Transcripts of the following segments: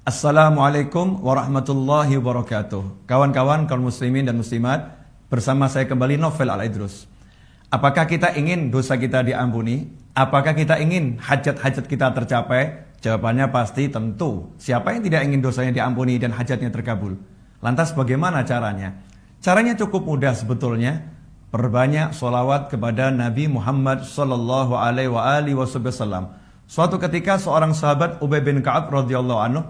Assalamualaikum warahmatullahi wabarakatuh. Kawan-kawan kaum muslimin dan muslimat, bersama saya kembali Novel Al-Idrus. Apakah kita ingin dosa kita diampuni? Apakah kita ingin hajat-hajat kita tercapai? Jawabannya pasti tentu. Siapa yang tidak ingin dosanya diampuni dan hajatnya terkabul? Lantas bagaimana caranya? Caranya cukup mudah sebetulnya. Perbanyak sholawat kepada Nabi Muhammad sallallahu alaihi wasallam. Suatu ketika seorang sahabat Ubay bin Ka'ab radhiyallahu anhu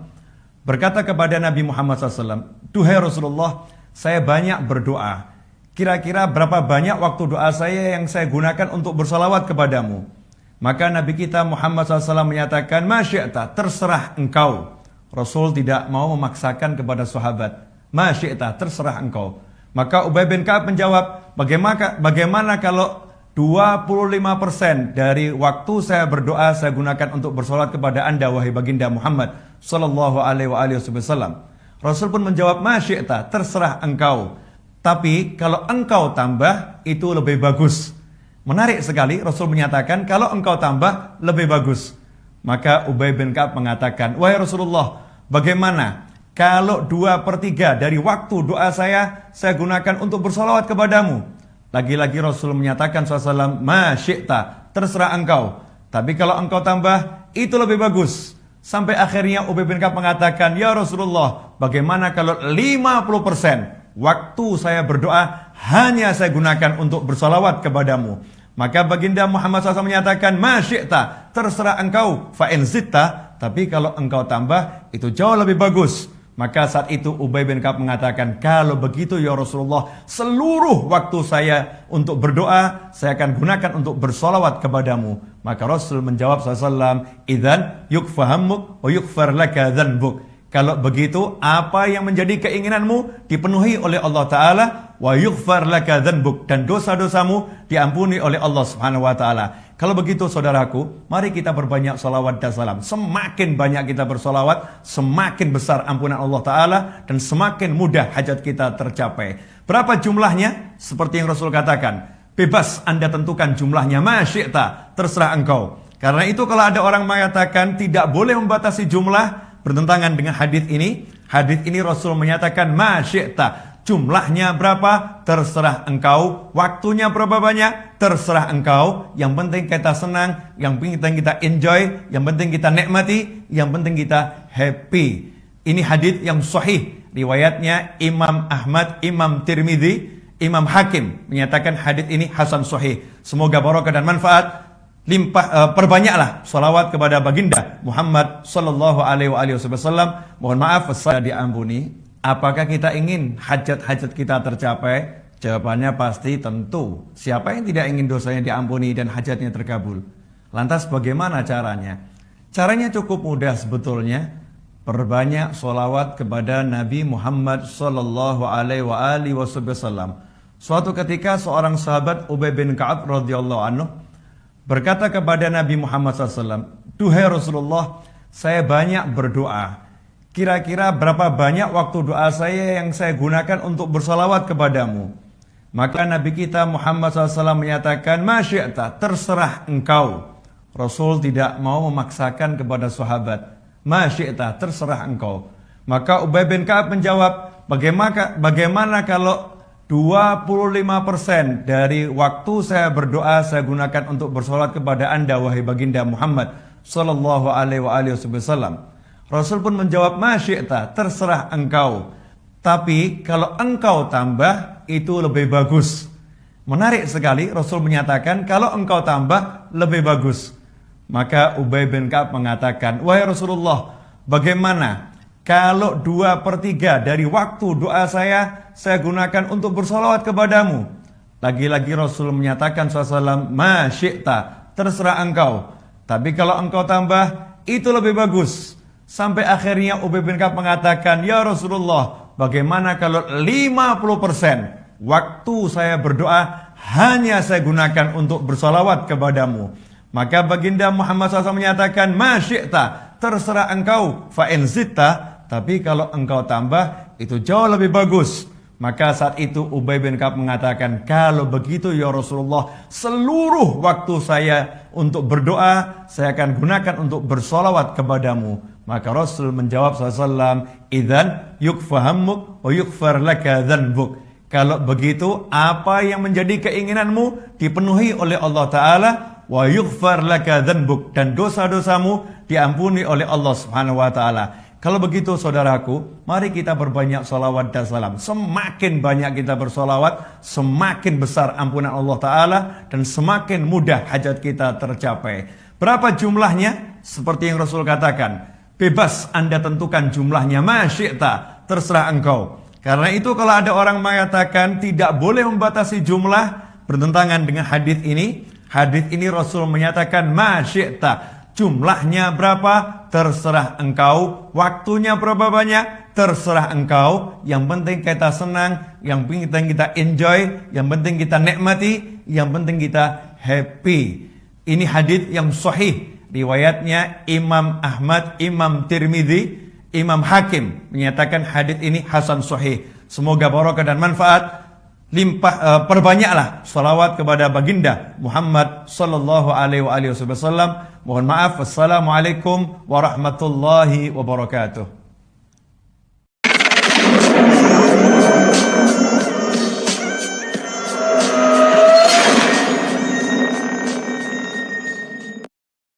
berkata kepada Nabi Muhammad SAW, "Duhai Rasulullah, saya banyak berdoa. Kira-kira berapa banyak waktu doa saya yang saya gunakan untuk bersalawat kepadamu?" Maka Nabi kita Muhammad SAW menyatakan, "Ma syi'ta, terserah engkau." Rasul tidak mau memaksakan kepada sahabat. "Ma syi'ta, terserah engkau." Maka Ubay bin Ka'ab menjawab, bagaimana kalau 25% dari waktu saya berdoa saya gunakan untuk bersolat kepada anda wahai baginda Muhammad sallallahu alaihi wasallam. Rasul pun menjawab, "Ma syi'ta, terserah engkau. Tapi kalau engkau tambah itu lebih bagus." Menarik sekali, Rasul menyatakan kalau engkau tambah lebih bagus. Maka Ubay bin Ka'ab mengatakan, "Wahai Rasulullah, bagaimana kalau 2/3 dari waktu doa saya gunakan untuk bersolawat kepadamu?" Lagi-lagi Rasul menyatakan SAW, "Ma syi'ta, terserah engkau. Tapi kalau engkau tambah, itu lebih bagus." Sampai akhirnya Ubay bin Ka'ab mengatakan, "Ya Rasulullah, bagaimana kalau 50% waktu saya berdoa hanya saya gunakan untuk bersolawat kepadamu?" Maka baginda Muhammad SAW menyatakan, "Ma syi'ta, terserah engkau. Fa in zitta, tapi kalau engkau tambah, itu jauh lebih bagus." Maka saat itu Ubay bin Ka'ab mengatakan, "Kalau begitu ya Rasulullah, seluruh waktu saya untuk berdoa, saya akan gunakan untuk bersolawat kepadamu." Maka Rasul menjawab SAW, "Idzan yukfahammuk wa yukfar laka dzanbuk." Kalau begitu, apa yang menjadi keinginanmu dipenuhi oleh Allah Ta'ala, wa yukfar laka dzanbuk, dan dosa-dosamu diampuni oleh Allah Subhanahu Wa Ta'ala. Kalau begitu saudaraku, mari kita berbanyak salawat dan salam. Semakin banyak kita bersolawat, semakin besar ampunan Allah Ta'ala, dan semakin mudah hajat kita tercapai. Berapa jumlahnya? Seperti yang Rasul katakan, bebas Anda tentukan jumlahnya, ma syi'ta, terserah engkau. Karena itu kalau ada orang mengatakan tidak boleh membatasi jumlah, bertentangan dengan hadis ini. Hadis ini Rasul menyatakan ma syi'ta, jumlahnya berapa terserah engkau, waktunya berapa banyak terserah engkau. Yang penting kita senang, yang penting kita enjoy, yang penting kita nikmati, yang penting kita happy. Ini hadis yang sahih, riwayatnya Imam Ahmad, Imam Tirmidzi, Imam Hakim menyatakan hadis ini hasan sahih. Semoga barokah dan manfaat. Perbanyaklah salawat kepada baginda Muhammad sallallahu alaihi wasallam. Mohon maaf saya diampuni. Apakah kita ingin hajat-hajat kita tercapai? Jawabannya pasti tentu. Siapa yang tidak ingin dosanya diampuni dan hajatnya terkabul? Lantas bagaimana caranya? Caranya cukup mudah sebetulnya. Perbanyak sholawat kepada Nabi Muhammad sallallahu alaihi wasallam. Suatu ketika seorang sahabat Ubay bin Ka'ab radhiyallahu anhu berkata kepada Nabi Muhammad SAW, "Duhai Rasulullah, saya banyak berdoa. Kira-kira berapa banyak waktu doa saya yang saya gunakan untuk bersalawat kepadamu?" Maka Nabi kita Muhammad SAW menyatakan, "Ma syi'ta, terserah engkau." Rasul tidak mau memaksakan kepada sahabat. "Ma syi'ta, terserah engkau." Maka Ubay bin Ka'ab menjawab, bagaimana kalau 25% dari waktu saya berdoa saya gunakan untuk bersolat kepada anda wahai baginda Muhammad sallallahu alaihi wasallam. Rasul pun menjawab, "Ma syi'ta, terserah engkau. Tapi kalau engkau tambah itu lebih bagus." Menarik sekali, Rasul menyatakan kalau engkau tambah lebih bagus. Maka Ubay bin Ka'ab mengatakan, "Wahai Rasulullah, bagaimana kalau 2/3 dari waktu doa saya gunakan untuk bersolawat kepadamu?" Lagi-lagi Rasul menyatakan SAW, "Ma syi'ta, terserah engkau. Tapi kalau engkau tambah, itu lebih bagus." Sampai akhirnya Ubay bin Ka'ab mengatakan, "Ya Rasulullah, bagaimana kalau 50% waktu saya berdoa hanya saya gunakan untuk bersolawat kepadamu?" Maka baginda Muhammad SAW menyatakan, "Ma syi'ta, terserah engkau. Fa in zitta, tapi kalau engkau tambah, itu jauh lebih bagus." Maka saat itu Ubay bin Ka'ab mengatakan, "Kalau begitu ya Rasulullah, seluruh waktu saya untuk berdoa, saya akan gunakan untuk bersolawat kepadamu." Maka Rasul menjawab SAW, "Idzan yukfa hammuk wa yukfar laka dzanbuk." Kalau begitu, apa yang menjadi keinginanmu dipenuhi oleh Allah Ta'ala, wa yughfar laka dzanbuk, dan dosa-dosamu diampuni oleh Allah Subhanahu wa Ta'ala. Kalau begitu saudaraku, mari kita berbanyak salawat dan salam. Semakin banyak kita bersalawat, semakin besar ampunan Allah Ta'ala dan semakin mudah hajat kita tercapai. Berapa jumlahnya? Seperti yang Rasul katakan, bebas Anda tentukan jumlahnya, masyi'ta, terserah engkau. Karena itu kalau ada orang mengatakan tidak boleh membatasi jumlah, bertentangan dengan hadis ini. Hadis ini Rasul menyatakan masyi'ta, jumlahnya berapa terserah engkau, waktunya berapa banyak terserah engkau. Yang penting kita senang, yang penting kita enjoy, yang penting kita nikmati, yang penting kita happy. Ini hadis yang sahih, riwayatnya Imam Ahmad, Imam Tirmidzi, Imam Hakim menyatakan hadis ini hasan sahih. Semoga barokah dan manfaat. Perbanyaklah salawat kepada baginda Muhammad sallallahu alaihi wasallam. Mohon maaf. Wassalamualaikum warahmatullahi wabarakatuh.